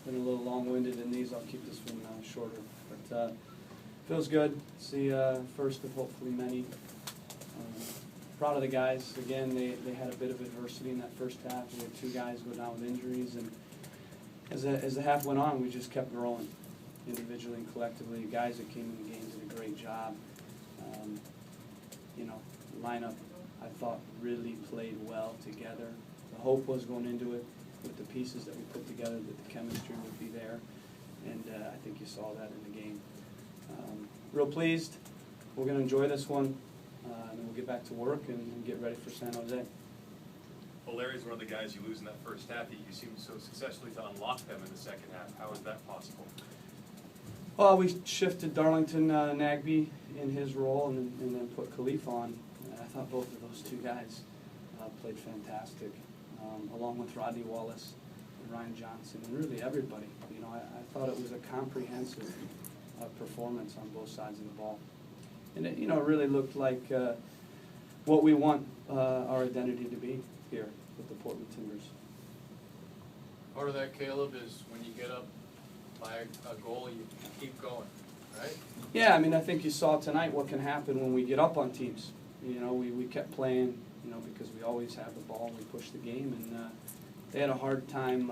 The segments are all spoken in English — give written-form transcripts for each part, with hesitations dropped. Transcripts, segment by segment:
been a little long-winded in these. I'll keep this one shorter. But feels good. See first of hopefully many. Proud of the guys. Again, they had a bit of adversity in that first half. We had 2 guys go down with injuries, and as the half went on, we just kept growing individually and collectively. Guys that came in the game did a great job. The lineup, I thought, really played well together. The hope was going into it with the pieces that we put together that the chemistry would be there, and I think you saw that in the game. Real pleased. We're going to enjoy this one, and then we'll get back to work and get ready for San Jose. Well, Larry's one of the guys you lose in that first half. You seem so successfully to unlock them in the second half. How is that possible? Well, we shifted Darlington Nagbe in his role and then put Khalif on. And I thought both of those 2 guys played fantastic, along with Rodney Wallace and Ryan Johnson and really everybody. I thought it was a comprehensive performance on both sides of the ball. And it really looked like what we want our identity to be here with the Portland Timbers. Part of that, Caleb, is when you get up by a goal, you keep going, right? Yeah, I think you saw tonight what can happen when we get up on teams. We kept playing, because we always have the ball and we push the game, and they had a hard time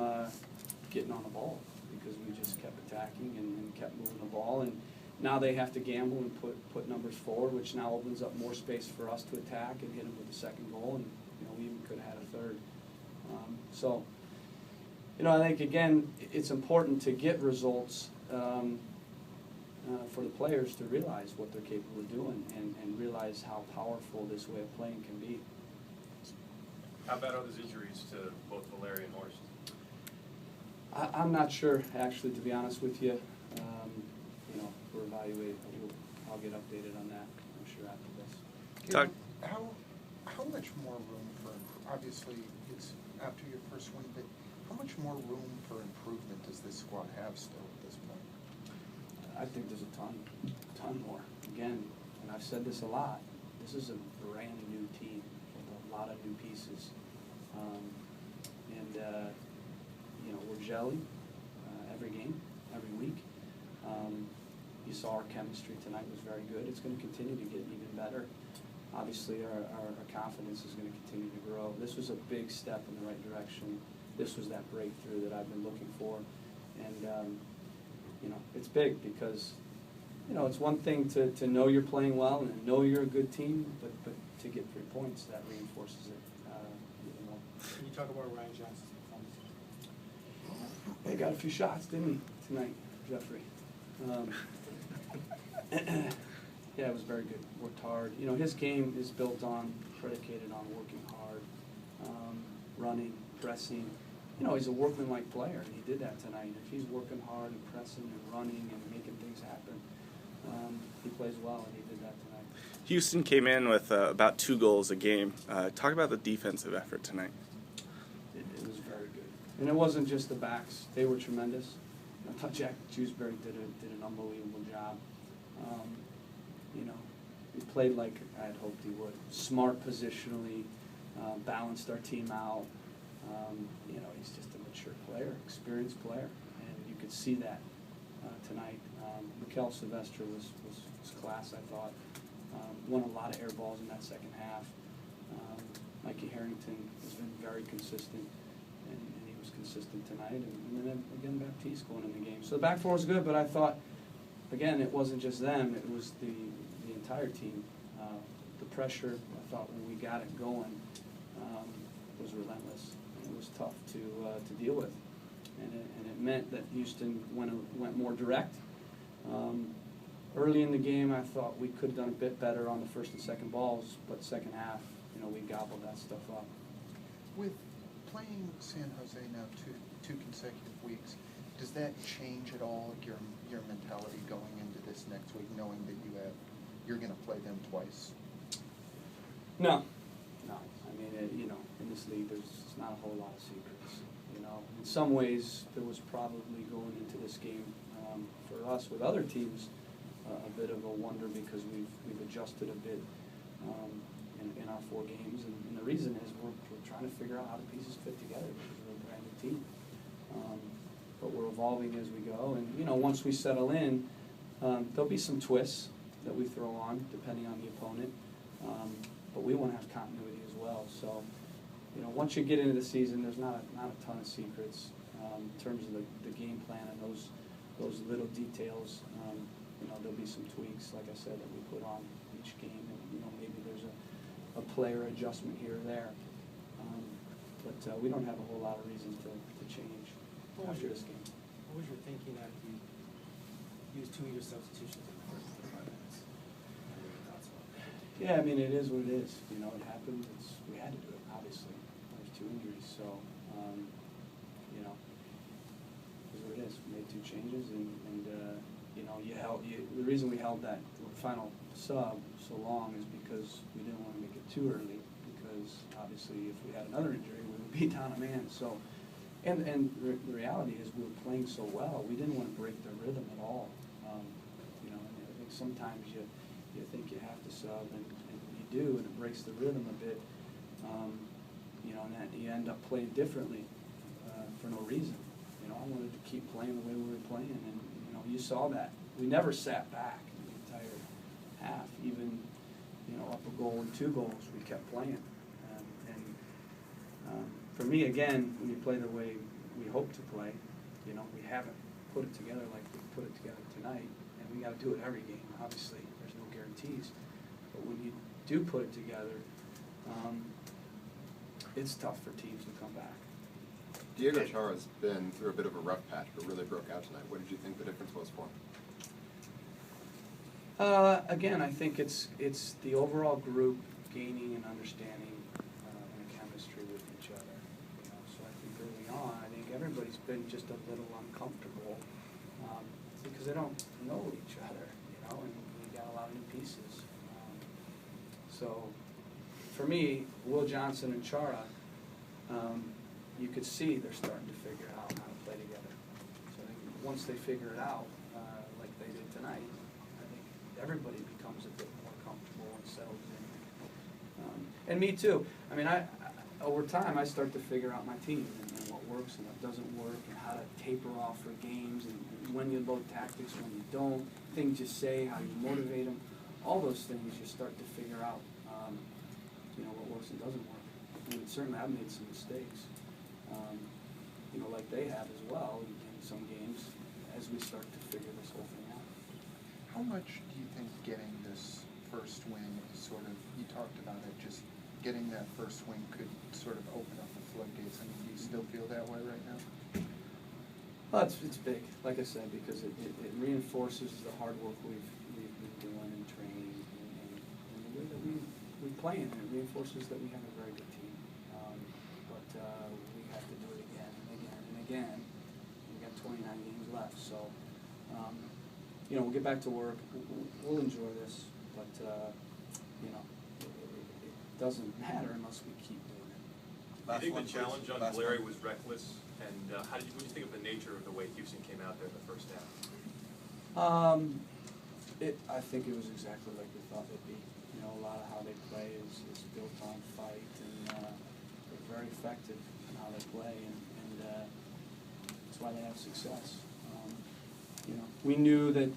getting on the ball because we just kept attacking and kept moving the ball. And now they have to gamble and put numbers forward, which now opens up more space for us to attack and hit them with the second goal, and we even could have had a third. I think, again, it's important to get results for the players to realize what they're capable of doing and realize how powerful this way of playing can be. How bad are those injuries to both Valeri and Horst? I'm not sure, actually, to be honest with you. We're evaluating. I'll get updated on that, I'm sure, after this. Doug, how much more room for, obviously it's after your first win, but how much more room for improvement does this squad have still at this point? I think there's a ton more. Again, and I've said this a lot, this is a brand new team with a lot of new pieces. We're gelling every game, every week. You saw our chemistry tonight was very good. It's going to continue to get even better. Obviously, our confidence is going to continue to grow. This was a big step in the right direction. This was that breakthrough that I've been looking for. And, it's big because, it's one thing to know you're playing well and know you're a good team, but to get 3 points, that reinforces it even more. Can you talk about Ryan Johnson's performance? He got a few shots, didn't he, tonight, Jeffrey? Yeah, it was very good. Worked hard. His game is predicated on working hard, running, pressing. He's a workman-like player, and he did that tonight. If he's working hard and pressing and running and making things happen, he plays well, and he did that tonight. Houston came in with about 2 goals a game. Talk about the defensive effort tonight. It was very good. And it wasn't just the backs. They were tremendous. I thought Jack Jewsbury did an unbelievable job. He played like I had hoped he would. Smart positionally, balanced our team out. He's just a mature player, experienced player, and you could see that tonight. Mikel Sylvester was class, I thought. Won a lot of air balls in that second half. Mikey Harrington has been very consistent, and he was consistent tonight. And then again, Baptiste going in the game. So the back four was good, but I thought, again, it wasn't just them. It was the entire team. The pressure, I thought, when we got it going, was relentless. It was tough to deal with, and it meant that Houston went more direct. Early in the game, I thought we could have done a bit better on the first and second balls, but second half, we gobbled that stuff up. With playing San Jose now two consecutive weeks, does that change at all your mentality going into this next week, knowing that you're going to play them twice? No. In this league, there's not a whole lot of secrets. In some ways, there was probably going into this game for us with other teams a bit of a wonder because we've adjusted a bit in our 4 games, and the reason is we're trying to figure out how the pieces fit together because we're a brand new team. but we're evolving as we go. And, you know, once we settle in, there'll be some twists that we throw on depending on the opponent. But we want to have continuity as well. So, you know, once you get into the season, there's not a ton of secrets in terms of the game plan and those little details. You know, there'll be some tweaks, like I said, that we put on each game, and you know, maybe there's a player adjustment here or there. But we don't have a whole lot of reason to change after this game. What was your thinking after you used 2 of your substitutions in the first 5 minutes? What were your thoughts about that? Yeah, I mean, it is what it is. You know, it happened. We had to do it, obviously. There's 2 injuries, so, you know, it is what it is. We made 2 changes, and you know, the reason we held that final sub so long is because we didn't want to make it too early, because obviously if we had another injury, we would be down a man. So, and the reality is we were playing so well, we didn't want to break the rhythm at all. You know, and I think sometimes you think you have to sub, and you do, and it breaks the rhythm a bit. You know, and that you end up playing differently for no reason. You know, I wanted to keep playing the way we were playing, and you know, you saw that. We never sat back in the entire half, even, you know, up a goal and 2 goals, we kept playing. For me, again, when you play the way we hope to play, you know, we haven't put it together like we put it together tonight, and we got to do it every game. Obviously, there's no guarantees, but when you do put it together, it's tough for teams to come back. Diego Chara's been through a bit of a rough patch, but really broke out tonight. What did you think the difference was for him? Again, I think it's the overall group gaining and understanding and a chemistry with each other. You know, so I think early on, I think everybody's been just a little uncomfortable because they don't know each other. You know, and you got a lot of new pieces. So for me, Will Johnson and Chara, you could see they're starting to figure out how to play together. So I think once they figure it out, like they did tonight, I think everybody becomes a bit more comfortable and settled in. And me too. I mean, over time, I start to figure out my team and what works and what doesn't work, and how to taper off for games, and when you load tactics, when you don't, things you say, how you motivate them, all those things you start to figure out, you know, what works and doesn't work. And certainly I've made some mistakes, you know, like they have as well in some games, as we start to figure this whole thing out. How much do you think getting this first win is sort of, you talked about it, just getting that first win could sort of open up the floodgates? I mean, do you still feel that way right now? Well, it's big, like I said, because it reinforces the hard work we've been doing in training and the way that we play in it. It reinforces that we have a very good team. But we have to do it again and again and again. We've got 29 games left, so you know, we'll get back to work. We'll enjoy this, but you know, it doesn't matter unless we keep doing it. Do you think the challenge on Valeri was reckless? And what do you think of the nature of the way Houston came out there in the first half? I think it was exactly like we thought it'd be. You know, a lot of how they play is built on fight, and they're very effective in how they play, and that's why they have success. You know, we knew that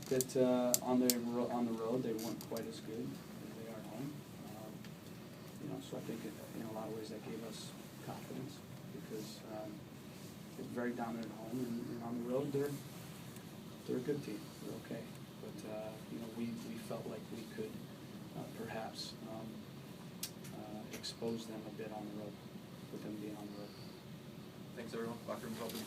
on the road they weren't quite as good as they are at home. You know, so I think in a lot of ways that gave us confidence, because it's very dominant at home, and on the road they're a good team. They're okay, but you know, we felt like we could perhaps expose them a bit on the road, with them being on the road. Thanks, everyone. Locker room's open.